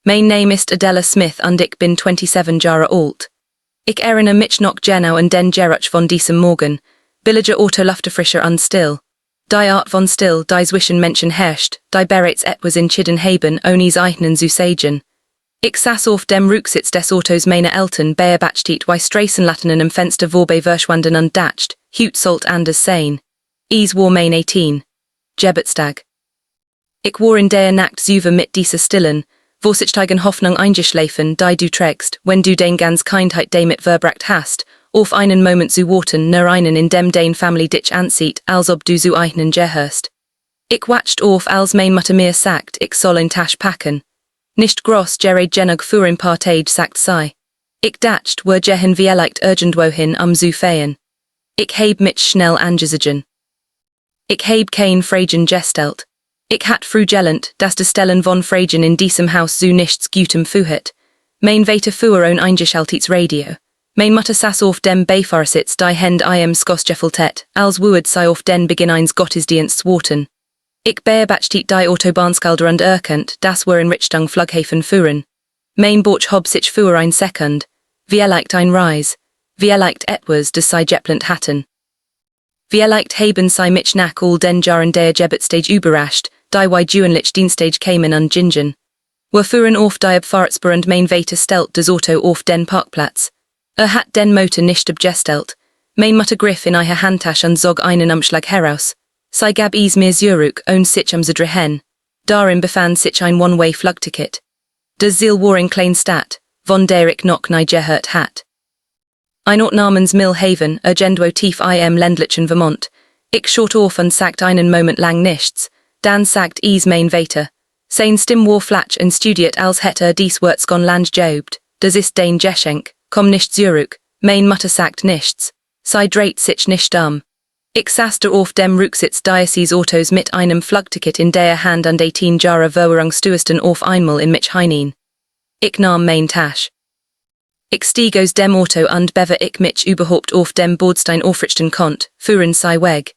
Mijn name ist Adela Smith und ich bin 27 Jahre alt. Ich erinnere mich noch genau an den Geruch von diesem Morgen, billiger Auto Luftfrischer und still. Die Art von still, die zwischen Menschen herrscht, die bereits etwas entschieden haben, ohne eigenen zu sagen. Ich saß auf dem Rücksitz des Autos meiner Eltern, beobachtet wie Straßenlaternen im Fenster vorbei verschwanden und dacht, heute sollt anders sein. Es war mein 18. Geburtstag. Ich war in der Nacht zusammen mit dieser Stillen, wo sich deine Hoffnung eingeschlafen, die du trägst, wenn du den ganz Kindheit damit verbracht hast, auf einen Moment zu warten, nur einen in dem dein Family dich ansieht, als ob du zu eigenen gehörst. Ich watcht auf, als mein Mutter mir sagt, ich soll ein Tasch packen. Nicht groß gerät genug für ein paar Tage, sagt sie. Ich dacht, wir gehen vielleicht irgendwohin zu feiern. Ich heb mich schnell angesehen. Ich heb kein Fragen gestellt. Ich hat frühgelend, dass de Stellen von Fragen in diesem Haus zu nichts Gutem führt. Mein Vater fuhr ein eingeschaltetes Radio. Mein Mutter saß auf dem Beifahrersitz, die Hand ihrem Skosgefeltet, als wued sei auf den Beginn eines Gottesdiensts warten. Ich beobachtet die Autobahnskilder und erkannt, dass wir in Richtung Flughafen fuhren. Mein Boot hob sich für ein Sekund. Vielleicht ein Reis. Vielleicht etwas, das sei geplant hatten. Vielleicht haben sei mich nach all den Jahren der Geburtstag überrascht, die wie juenlich Dienstage kamen und gingen. Wir fuhren auf die Abfahrtsbar und mein Vater stellt das Auto auf den Parkplatz. Hat den Motor nicht abgestellt. Mein Mutter griff in ihre Handtasche und zog einen Umschlag heraus. Sie gab es mir zurück und sich zu drehen. Darin befand sich ein One-Way Flugticket. Das Ziel war in klein Stadt, von der ich noch nie gehört hat. Ein Ort namens Millhaven, irgendwo tief im ländlichen Vermont. Ich schaut auf und sagt einen Moment lang nichts. Dann sagt es mein Vater. Sein Stimme war flach und studiert, als hätte dies Wurz gon Land geübt. Das ist dein Geschenk, komm nicht zurück. Mein Mutter sagt nichts. Sie dreht sich nicht Ich saß da auf dem Rücksitz dieses Autos mit einem Flugticket in der Hand und 18 Jahre Verwirrungsstuesten auf einmal in mich hinein. Ich nahm mein Tasch. Ich stieg aus dem Auto und bewer ich mich überhaupt auf dem Bordstein aufrichten konnt, fuhren sie weg.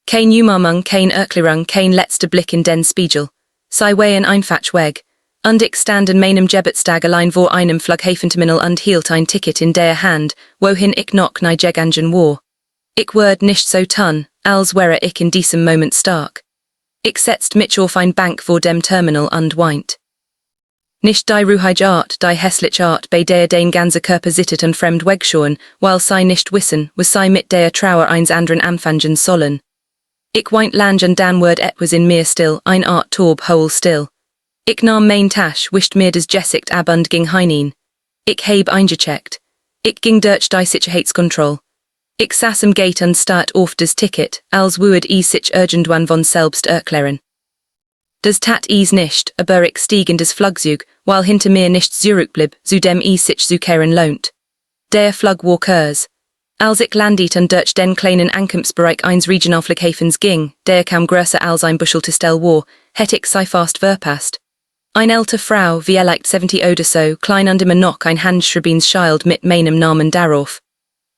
Kein Umarmung, kein Erklärung, kein letzter Blick in den Spiegel. Sie wehen einfach weg. Und ich stand in meinem Geburtstag allein vor einem Flughafenterminal und hielt ein Ticket in der Hand, wohin ich noch nie gegangen war. Ich werd nicht so tun, als wäre ich in diesem Moment stark. Ich setzt mich auf ein Bank vor dem Terminal und weint. Nicht die ruhige Art, die hässliche Art, bei der den ganze Körper sittet und fremd wegschauen, weil sie nicht wissen, was sie mit der Trauer eins anderen anfangen sollen. Ich weint lang und dann werd etwas in mir still, ein Art Taub hole still. Ich nahm mein Tasch, wischt mir das Gesicht ab und ging hinein. Ich heb eingecheckt. Ich ging durch die Sicherheitskontrolle. Ich saß im Gate und start auf das Ticket, als würde ich sich irgendwann von selbst erklären. Das tat ich nicht, aber ich stieg in das Flugzeug, weil hinter mir nichts zurückblieb, zu dem ich sich zu kehren lohnt. Der Flug war kurz. Als ich landet und durch den kleinen Ankunftsbereich eines Regionalflughafens ging, der kaum größer als ein Buschel zu stell war, hätte ich sie fast verpasst. Eine ältere Frau, vielleicht 70 oder so, klein und immer noch ein handschriebenes Schild mit meinem Namen darauf.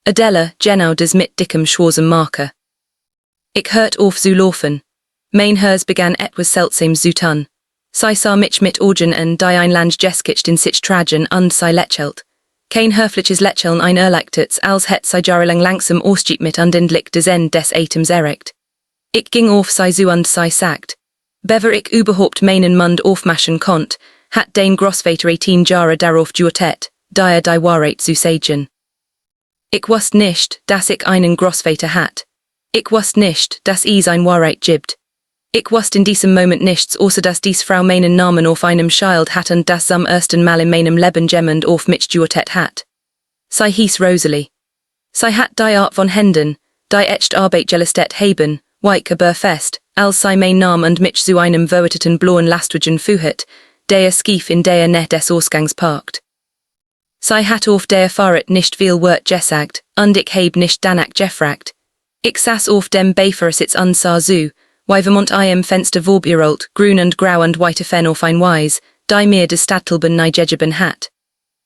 Adela, genau das mit dickem schwarzem Marker. Ich hört auf zu laufen. Mein Herz begann etwas Seltsames zu tun. Sie sah mich mit Augen an, die ein Land geskicht in sich tragen und sie lächelt. Kein höfliches Lächeln ein erleichtert, als hätte sie jahrelang langsam ausstieg mit und endlich des Ende des Atems erregt. Ich ging auf sie zu und sie sagt, bever ich überhaupt meinen Mund aufmachen konnt, hat den Großvater 18 Jahre darauf gewartet, die Wahrheit zu sagen. Ich wusste nicht, dass ich einen Großvater hat. Ich wusste nicht, dass es ein Wahrheit gibt. Ich wusste in diesem Moment nichts, außer dass dies Frau meinen Namen auf einem Schild hat und das zum ersten Mal in meinem Leben jemand auf mich gewartet hat. Sie hieß Rosalie. Sie hat die Art von Händen, die echt Arbeit geleistet haben, weich aber fest, als sie mein Namen und mich zu einem verwitterten blauen Lastwagen führt, der schief in der Nähe des Ausgangs parkt. Sie hat auf der Fahrt nicht viel Wort gesagt, und ich heb nicht danach gefragt. Ich saß auf dem Beifahrersitz und sah zu, wie Vermont im Fenster vorbeirollt, grün und grau und weite Fen auf ein Weis, die mir des Stadtelben nie gegeben hat.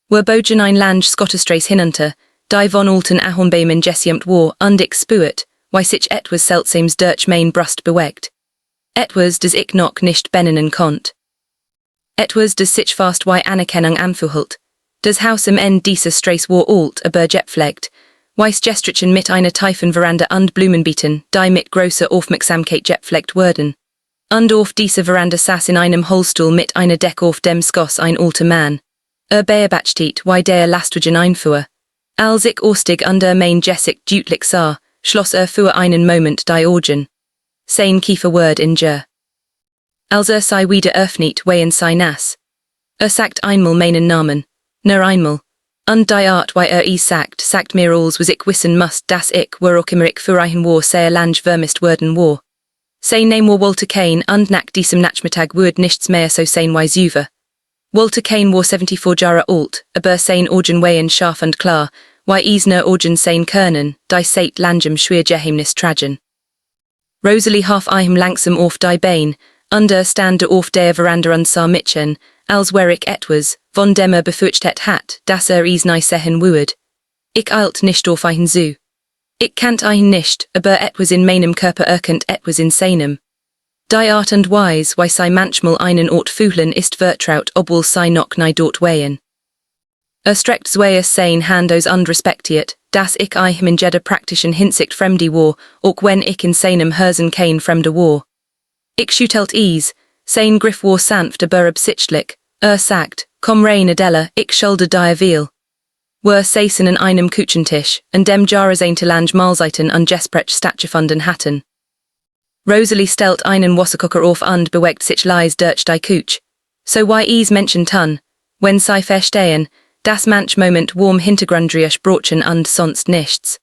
Wir bogen ein Land Scottestrace hinunter, die von alten Ahornbäumen gesiemt war, und ich spürt, wie sich etwas Seltsames durch mein Brust bewegt. Etwas, das ich noch nicht benennen konnt. Etwas des sich fast wie Anerkennung anfühlt. Das Haus im End dieser Straße war alt, aber gepflegt. Weiss gestrichen mit einer tiefen Veranda und Blumenbeeten, die mit großer Aufmerksamkeit gepflegt wurden. Und auf dieser Veranda saß in einem Holzstuhl mit einer Decke auf dem Schoss ein alter Mann. Beobachtet, wie der Lastwagen einfuhr. Als ich ostig under mein Jessic deutlich sah, schloss für einen Moment die Augen. Sein kiefer Word in Jör. Als sei wieder öffnet, wehen sei nass. Sagt einmal meinen Namen, nur einmal. Und die Art, wie sagt mir alls, was ich wissen must, dass ich, war auch immer ich für einen war, sehr lang vermisst worden war. Sein Name war Walter Kane, und nach diesem Nachmittag würde nichts mehr so sein wie Zuver. Walter Kane war 74 Jahre alt, aber sein Augen wehen scharf und klar, wie Isner Augen sein können, die seit langem schwer Geheimnis tragen. Rosalie half ihm langsam auf die Bein, stande auf der Veranda und sah Mitchen, als wär ich etwas, von dem befürchtet hat, dass is nicht sehen würde. Ich eilt nicht auf einen zu. Ich kannt ihn nicht, aber etwas in meinem Körper erkennt etwas in seinem. Die Art und Weise, wie sei manchmal einen Ort fühlen, ist vertraut, obwohl sei noch nicht dort wehen. Streckt zweier sein Hand aus und respektiert, dass ich ihm in jeder praktischen Hinsicht fremde war, auch wenn ich in seinem Herzen kein Fremde war. Ich schüttelt sein Griff war sanft aber absichtlich, sagt, komm rein Adela, ich schulde dir viel. Wir saßen an einem Küchentisch, und dem Jahreseinte lang Mahlzeiten und Gespräch stattgefunden hatten. Rosalie stellt einen Wasserkocher auf und bewegt sich leise durch die Küche. So wie Menschen tun, wenn sie verstehen, dass manch Moment warm hintergrundreich brochen und sonst nichts.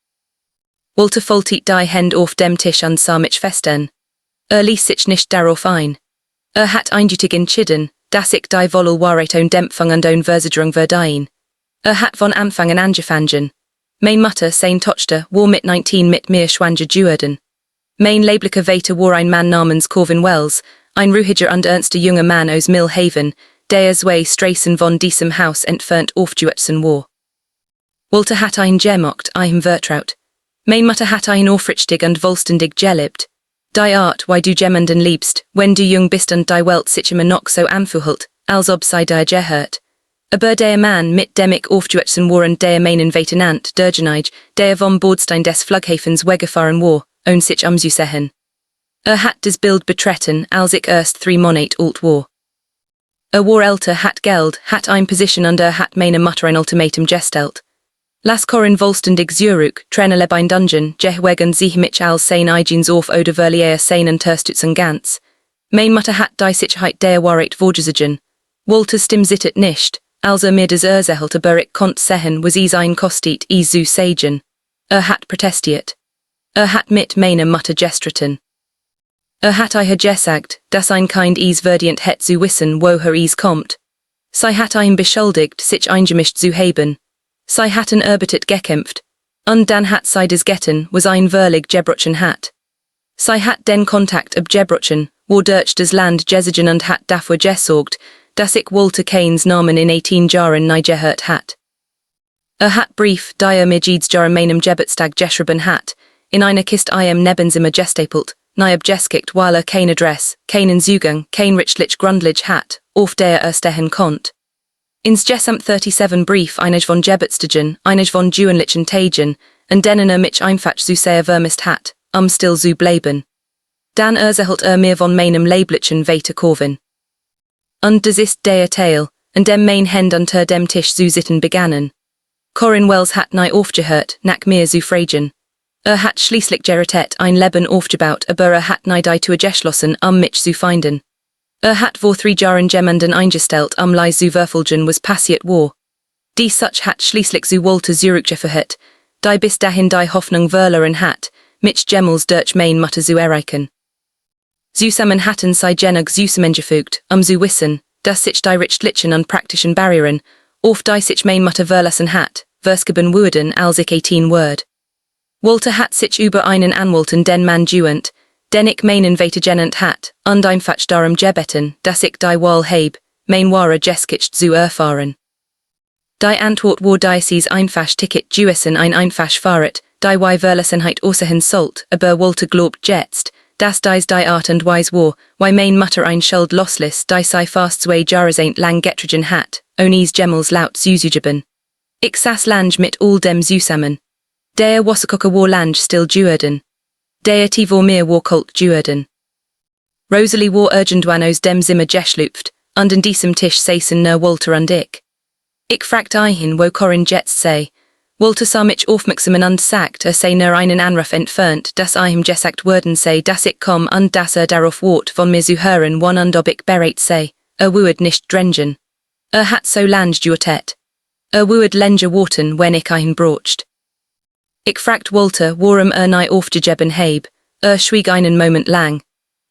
Walter faltet die Hände auf dem Tisch und sah mich festern. Ließ sich nicht darauf ein. Hat eindeutig entschieden, dass ich die Wolle Wahrheit und Dämpfung und Versicherung verdienen. Hat von Anfang an angefangen. Mein Mutter, sein Tochter, war mit 19 mit mir schwanger geworden. Mein leiblicher Vater war ein Mann namens Corvin Wells, ein ruhiger und ernster junger Mann aus Millhaven, der zwei Straßen von diesem Haus entfernt aufgewachsen war. Walter hat ein gemocht, ihm vertraut. Mein Mutter hat ein aufrichtig und wohlständig gelebt. Die Art, wie du jemanden liebst, wenn du jung bist und die Welt sich immer noch so anfühlt, als ob sie dir gehört. Aber der Mann, mit dem ich aufgewachsen war und der meinen Vater nannt, Durgenage, der vom Bordstein des Flughafens weggefahren war, sich zu sehen. Hat das Bild betreten, als ich erst 3 Monate alt war. War älter, hat Geld, hat ein Position und hat meine Mutter ein Ultimatum gestellt. Las Corin vollständig zurück, trenne ein Dungeon, wegen sich mich als sein Eigens auf oder verliere sein unterstützen ganz. Mein Mutter hat die Sicherheit der Wahrheit vorgesehen. Walter stimm sittet nicht, als mir das erzählt, aber ich konnt sehen, was ein kostet, zu sagen. Hat protestiert. Hat mit meiner Mutter gestritten. Hat gesagt, dass ein Kind verdient het zu wissen, wo kommt. Sie hat beschuldigt, sich eingemischt zu haben. Sie hatten erbetet gekämpft. Und dann hat sie das Getten, was ein Verlig Geburtstag hat. Sie hat den Kontakt ab Geburtstag, wo durch das Land gesiegen und hat dafür gesorgt, dass ich Walter Kanes Namen in 18 Jahren nicht gehört hat. Hat Brief, die mir jedes Jahr meinem Geburtstag geschrieben hat, in einer Kiste Nebenzimmer gestapelt, nie abgeschickt, weil kein Adress, keinen Zugang, kein rechtlich Grundlich hat, auf der stehen konnt. Ins gesamt 37 Brief eines von Geburtstagen, eines von jugendlichen Tagen, und denen mich einfach zu sehr vermisst hat, still zu bleiben. Dann erzählt mir von meinem leiblichen Vater Corvin. Und das ist der Teil, in dem mein Hände unter dem Tisch zu sitzen begannen. Corvin Wells hat nie aufgehört, nach mir zu fragen. Hat schließlich gerettet ein Leben aufgebaut, aber hat nie die Tür geschlossen, mich zu finden. Hat vor 3 Jahren jemanden eingestellt, leise zu verfolgen, was passiert war. Dies such hat schließlich zu Walter zurückgeführt, die bis dahin die Hoffnung verloren hat, mit Gemmels durch mein Mutter zu erreichen. Zusammen hatten sie genug zusammengefügt, zu wissen, dass sich die rechtlichen und praktischen Barrieren, auf die sich mein Mutter verlassen hat, verschieben wurden, als ich 18 wurde. Walter hat sich über einen Anwalt den Mann gewöhnt, den ich meinen Vater genannt hat, und einfach darum gebeten, dass ich die Wahl heb, mein wahre Geschichte zu erfahren. Die Antwort war, dass sie einfach Ticket gewesen ein einfach Fahrt, die Verlassenheit außerhin sollt, aber Walter glaubt jetzt, das die art and wise war, why main mutter ein schuld lossless, die sei fast zwei Jahres ain't lang getrigen hat, onis gemmels laut zuzugiben. Ik sas lange mit all dem zusammen. Der wassakoka war lange still duurden. Der tivor meer war kult duurden. Rosalie war urgendwanos dem zimmer geschlupft, und diesem Tisch saßen nur Walter und ich. Ik fragt ein wo Corin jetzt sei. Walter sah mich aufmerksamen und sagt, sei nur einen Anruf entfernt, dass ihm gesagt worden sei, dass ich komm und dass darauf wart, von mir zu hören, wann und ob ich bereit sei. Wuerd nicht drengen. Hat so lange duurtet. Wuerd länger warten, wenn ich ihn brocht. Ik fragt Walter, warum nicht aufgegeben heb. Schwieg einen Moment lang.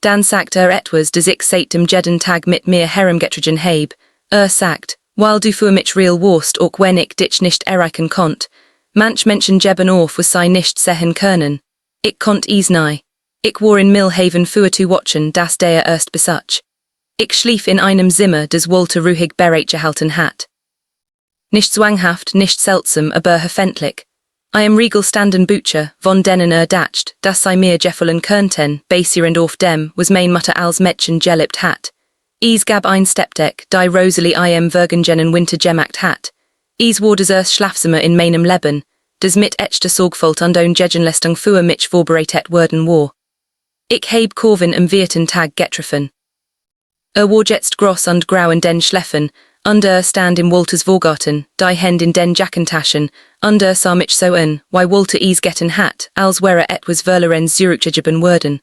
Dan sagt etwas, dass ich seit dem jeden Tag mit mir herumgetrigen heb. Sagt, weil du für mich real warst, auch wenn ich dich nicht erreichen konnt. Manch Menschen geben auf, was sie nicht sehen können. Ich konnt is nie. Ich war in Millhaven für zu watchen, dass der erst besach. Ich schlief in einem Zimmer, das Walter ruhig bereitgehalten hat. Nicht zwanghaft, nicht seltsam, aber hoffentlich. I am regal standen Butcher, von denen dacht, dass sei mir jeffeln könnten, basierend auf dem, was mein Mutter als Mädchen gelebt hat. Is gab ein Stepdeck, die Rosalie im Vergengenen Winter gemacht hat. Is war das Schlafzimmer in meinem Leben, das mit echter Sorgfalt und Gegenleistung für mich vorbereitet worden war. Ich heb Corvin am vierten Tag getroffen. War jetzt groß und grau in den Schläfen, und stand in Walters Vorgarten, die Hand in den Jackentaschen, und sah mich so an, why Walter is getten hat, als wäre etwas verloren zurückgegeben worden.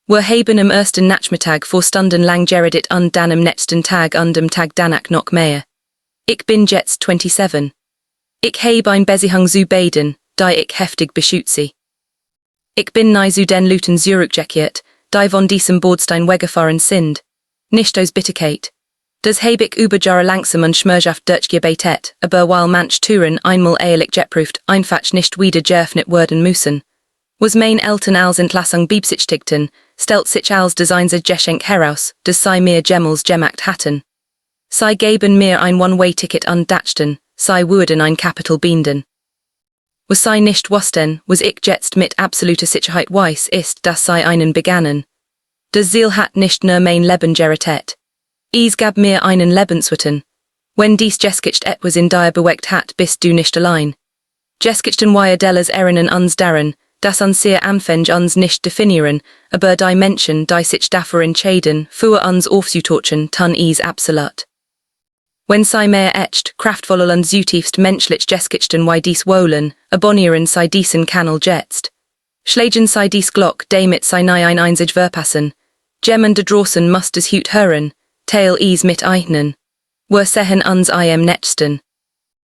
Wir haben am ersten Nachmittag vor Stunden lang geredet und dann am nächsten Tag und am Tag danach noch mehr. Ich bin jetzt 27. Ich habe ein Besihang zu beiden, die ich heftig beschütze. Ich bin nie zu den Luten zurückgekehrt, die von diesem Bordstein weggefahren sind. Nicht aus Bitterkeit. Das habe ich über Jahre langsam und schmerzhaft durchgebetet, aber weil manch Touren einmal ehrlich geprüft einfach nicht wieder geöffnet werden müssen. Was mein Eltern als Entlassung beabsichtigten, stellt sich als das einzige Geschenk heraus, das sie mir jemals gemacht hatten. Sie geben mir ein One-Way-Ticket und dachten, sie würden ein Kapital binden. Was sie nicht wussten, was ich jetzt mit absoluter Sicherheit weiß, ist, dass sie einen begannen. Das Ziel hat nicht nur mein Leben gerettet. Es gab mir einen Lebenswitten. Wenn dies Jeskicht etwas in dir bewegt hat, bist du nicht allein. Jeskichten wire Dellas erinnern uns daran, dass uns sehr anfäng uns nicht definieren, aber die Menschen, die sich dafür entscheiden, für uns aufzutorchen, tun es absolut. Wenn sie mehr echt, kraftvoller und zutiefst menschlich Jeskichten wie dies wollen, abonnieren sie diesen Kanal jetzt. Schlagen sie dies Glock, damit sie nie ein einzig verpassen. Gemmen de draußen muss das Hut hören, teil es mit eignen. Wir sehen uns im Nächsten.